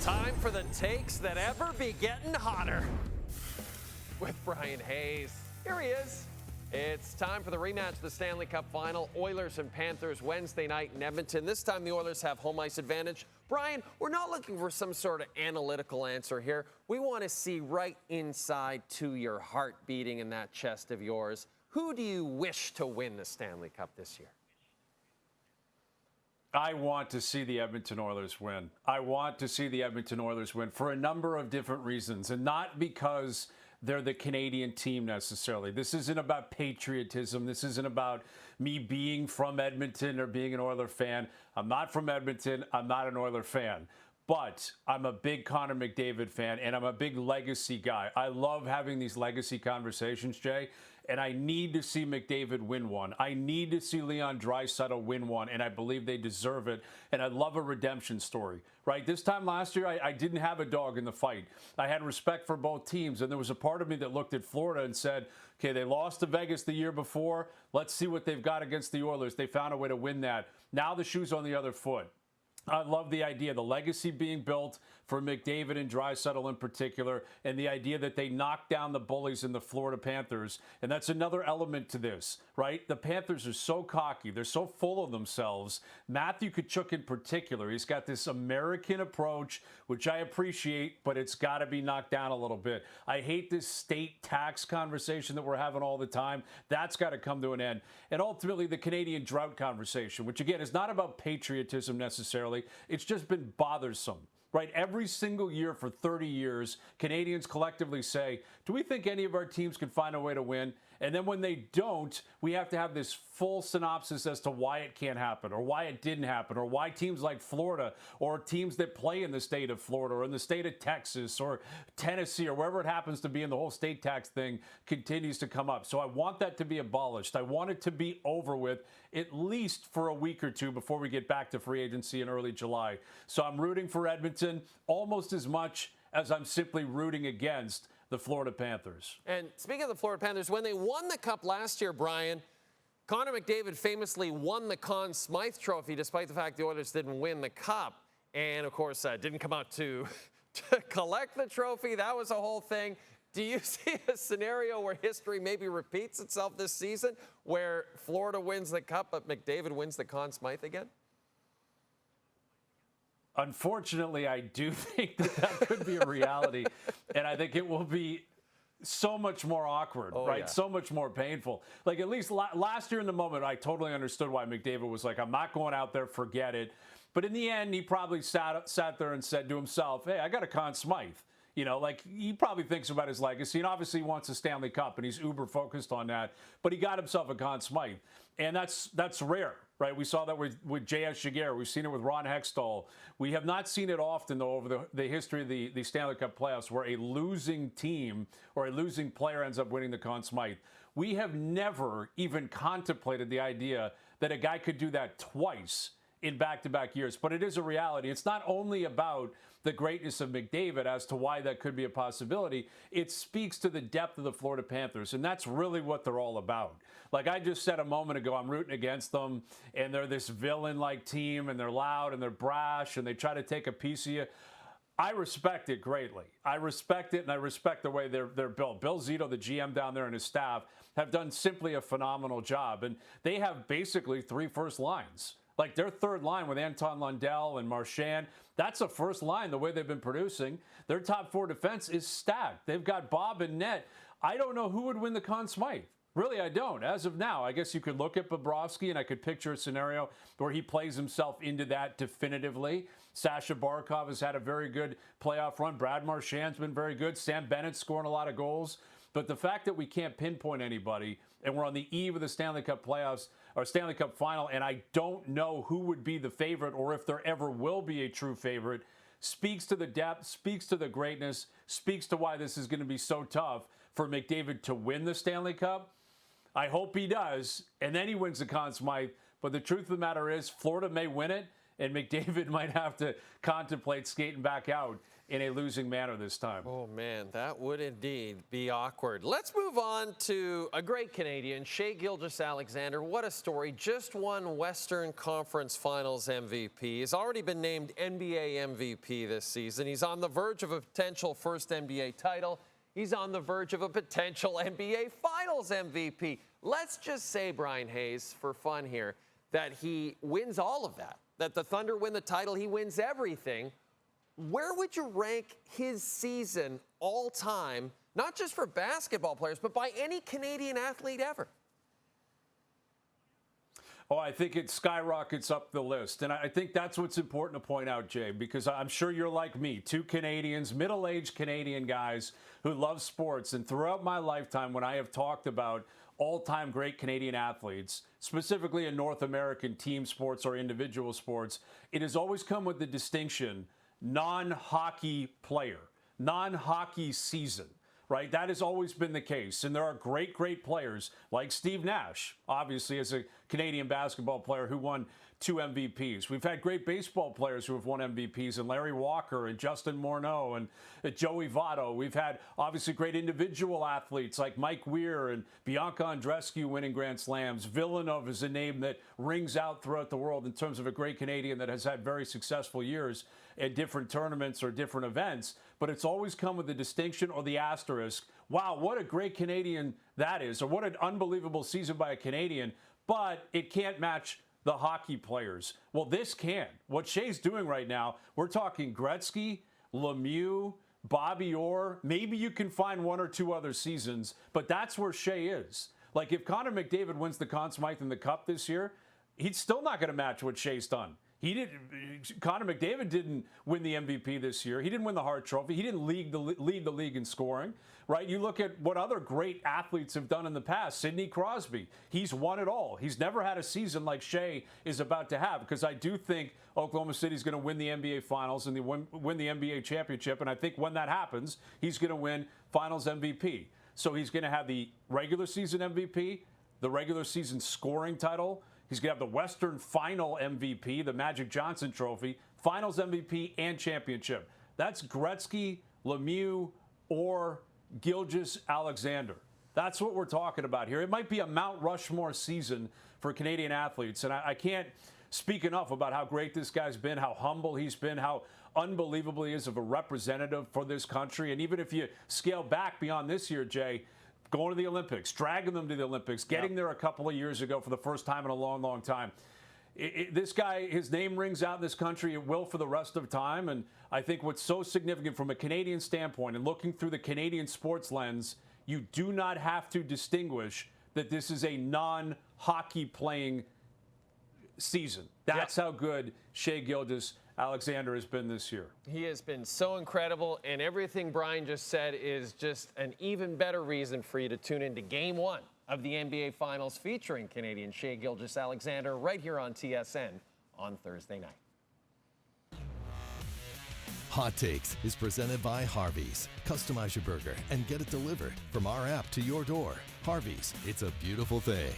Time for the takes that ever be getting hotter. With Bryan Hayes. Here he is. It's time for the rematch of the Stanley Cup final. Oilers and Panthers Wednesday night in Edmonton. This time the Oilers have home ice advantage. Bryan, we're not looking for some sort of analytical answer here. We want to see right inside to your heart beating in that chest of yours. Who do you wish to win the Stanley Cup this year? I want to see the Edmonton Oilers win. I want to see the Edmonton Oilers win for a number of different reasons, and not because they're the Canadian team necessarily. This isn't about patriotism. This isn't about me being from Edmonton or being an Oiler fan. I'm not from Edmonton. I'm not an Oiler fan. But I'm a big Connor McDavid fan, and I'm a big legacy guy. I love having these legacy conversations, Jay, and I need to see McDavid win one. I need to see Leon Draisaitl win one, and I believe they deserve it. And I love a redemption story, right? This time last year, I didn't have a dog in the fight. I had respect for both teams, and there was a part of me that looked at Florida and said, okay, they lost to Vegas the year before. Let's see what they've got against the Oilers. They found a way to win that. Now the shoe's on the other foot. I love the idea, the legacy being built for McDavid and Draisaitl in particular, and the idea that they knocked down the bullies in the Florida Panthers. And that's another element to this, right? The Panthers are so cocky. They're so full of themselves. Matthew Tkachuk in particular, he's got this American approach, which I appreciate, but it's got to be knocked down a little bit. I hate this state tax conversation that we're having all the time. That's got to come to an end. And ultimately, the Canadian drought conversation, which again is not about patriotism necessarily. It's just been bothersome, right? Every single year for 30 years, Canadians collectively say, do we think any of our teams can find a way to win? And then when they don't, we have to have this full synopsis as to why it can't happen or why it didn't happen or why teams like Florida or teams that play in the state of Florida or in the state of Texas or Tennessee or wherever it happens to be in the whole state tax thing continues to come up. So I want that to be abolished. I want it to be over with at least for a week or two before we get back to free agency in early July. So I'm rooting for Edmonton almost as much as I'm simply rooting against the Florida Panthers. And speaking of the Florida Panthers, when they won the Cup last year, Bryan, Connor McDavid famously won the Conn Smythe Trophy despite the fact the Oilers didn't win the Cup. And, of course, didn't come out to collect the trophy. That was a whole thing. Do you see a scenario where history maybe repeats itself this season where Florida wins the Cup but McDavid wins the Conn Smythe again? Unfortunately, I do think that could be a reality, and I think it will be so much more awkward, right? Yeah. So much more painful. Like, at least last year in the moment, I totally understood why McDavid was like, I'm not going out there, forget it. But in the end, he probably sat there and said to himself, hey, I got a Conn Smythe. You know, like, he probably thinks about his legacy, and obviously he wants a Stanley Cup, and he's uber focused on that. But he got himself a Conn Smythe, and that's rare, right? We saw that with J.S. Giguère. We've seen it with Ron Hextall. We have not seen it often, though, over the history of the Stanley Cup playoffs, where a losing team or a losing player ends up winning the Conn Smythe. We have never even contemplated the idea that a guy could do that twice in back-to-back years. But it is a reality. It's not only about the greatness of McDavid as to why that could be a possibility. It speaks to the depth of the Florida Panthers, and that's really what they're all about. Like I just said a moment ago, I'm rooting against them, and they're this villain-like team, and they're loud, and they're brash, and they try to take a piece of you. I respect it greatly. I respect it, and I respect the way they're built. Bill Zito, the GM down there, and his staff have done simply a phenomenal job, and they have basically 3 first lines. Like their third line with Anton Lundell and Marchand, that's a first line the way they've been producing. Their top 4 defense is stacked. They've got Bob and net. I don't know who would win the Conn Smythe. Really, I don't. As of now, I guess you could look at Bobrovsky, and I could picture a scenario where he plays himself into that definitively. Sasha Barkov has had a very good playoff run. Brad Marchand's been very good. Sam Bennett's scoring a lot of goals. But the fact that we can't pinpoint anybody, and we're on the eve of the Stanley Cup playoffs or Stanley Cup final, and I don't know who would be the favorite or if there ever will be a true favorite, speaks to the depth, speaks to the greatness, speaks to why this is going to be so tough for McDavid to win the Stanley Cup. I hope he does, and then he wins the Conn Smythe. But the truth of the matter is, Florida may win it, and McDavid might have to contemplate skating back out in a losing manner this time. Oh, man, that would indeed be awkward. Let's move on to a great Canadian, Shai Gilgeous-Alexander. What a story. Just won Western Conference Finals MVP. He's already been named NBA MVP this season. He's on the verge of a potential first NBA title. He's on the verge of a potential NBA Finals MVP. Let's just say, Bryan Hayes, for fun here, that he wins all of that, that the Thunder win the title, he wins everything. Where would you rank his season all time, not just for basketball players, but by any Canadian athlete ever? Oh, I think it skyrockets up the list. And I think that's what's important to point out, Jay, because I'm sure you're like me, two Canadians, middle-aged Canadian guys who love sports. And throughout my lifetime, when I have talked about all-time great Canadian athletes, specifically in North American team sports or individual sports, it has always come with the distinction non-hockey player, non-hockey season, right? That has always been the case. And there are great, great players like Steve Nash, obviously as a Canadian basketball player who won 2 MVPs. We've had great baseball players who have won MVPs, and Larry Walker and Justin Morneau and Joey Votto. We've had obviously great individual athletes like Mike Weir and Bianca Andreescu winning Grand Slams. Villeneuve is a name that rings out throughout the world in terms of a great Canadian that has had very successful years at different tournaments or different events. But it's always come with the distinction or the asterisk, wow, what a great Canadian that is, or what an unbelievable season by a Canadian, but it can't match the hockey players. Well, this can. What Shai's doing right now, we're talking Gretzky, Lemieux, Bobby Orr. Maybe you can find one or two other seasons, but that's where Shai is. Like if Connor McDavid wins the Conn Smythe in the Cup this year, he's still not going to match what Shai's done. Connor McDavid didn't win the MVP this year. He didn't win the Hart Trophy. He didn't lead the league in scoring, right? You look at what other great athletes have done in the past. Sidney Crosby, he's won it all. He's never had a season like Shai is about to have, because I do think Oklahoma City's going to win the NBA Finals and win the NBA championship. And I think when that happens, he's going to win Finals MVP. So he's going to have the regular season MVP, the regular season scoring title. He's going to have the Western Final MVP, the Magic Johnson Trophy, Finals MVP, and championship. That's Gretzky, Lemieux, or Gilgeous-Alexander. That's what we're talking about here. It might be a Mount Rushmore season for Canadian athletes, and I can't speak enough about how great this guy's been, how humble he's been, how unbelievable he is of a representative for this country. And even if you scale back beyond this year, Jay, going to the Olympics, dragging them to the Olympics, getting there a couple of years ago for the first time in a long, long time. This guy, his name rings out in this country. It will for the rest of time. And I think what's so significant from a Canadian standpoint and looking through the Canadian sports lens, you do not have to distinguish that this is a non-hockey playing season. That's how good Shai Gilgeous-Alexander has been this year. He has been so incredible, and everything Bryan just said is just an even better reason for you to tune into Game 1 of the NBA Finals featuring Canadian Shai Gilgeous-Alexander right here on TSN on Thursday night. Hot Takes is presented by Harvey's. Customize your burger and get it delivered from our app to your door. Harvey's, it's a beautiful thing.